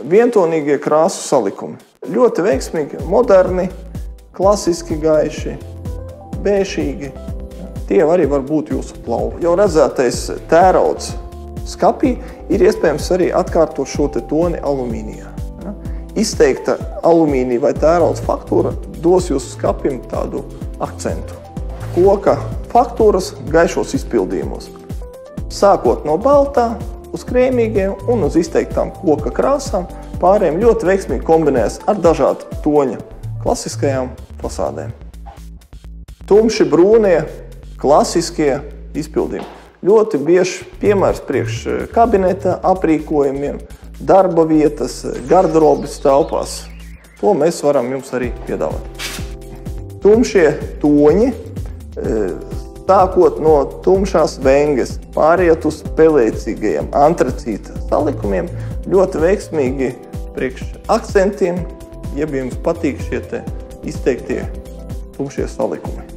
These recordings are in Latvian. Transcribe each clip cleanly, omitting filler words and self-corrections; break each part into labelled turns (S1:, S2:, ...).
S1: vientonīgie krāsu salikumi. Ļoti veiksmīgi, moderni, klasiski gaiši, bēšīgi. Tie arī var būt jūsu plauvi. Jau redzētais tērauds skapī ir iespējams arī atkārtot šo toni alumīnijā. Izteikta alumīnija vai tērauds faktūra dos jūsu skapim tādu akcentu. Koka faktūras gaišos izpildījumos. Sākot no baltā uz krēmīgiem un uz izteiktām koka krāsām, pārējiem ļoti veiksmīgi kombinējas ar dažādu toņa klasiskajām fasādēm. Tumši brūnie, klasiskie izpildījumi. Ļoti bieži piemērs priekš kabineta aprīkojumiem, darba vietas, garderobes telpās. To mēs varam jums arī piedāvāt. Tumšie toņi, sākot no tumšās venges, pāriet uz pelēcīgajiem antracīta salikumiem, ļoti veiksmīgi priekš akcentiem, ja jums patīk šie izteiktie tumšie salikumi.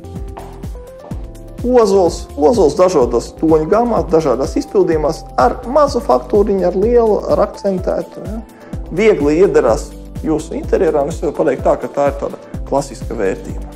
S1: Ozols dažādas toņu gamās, dažādās izpildījumās, ar mazu faktūriņu, ar lielu, ar akcentētu. Ja. Viegli iederās jūsu interjerā, un es varu pateikt tā, ka tā ir tāda klasiska vērtība.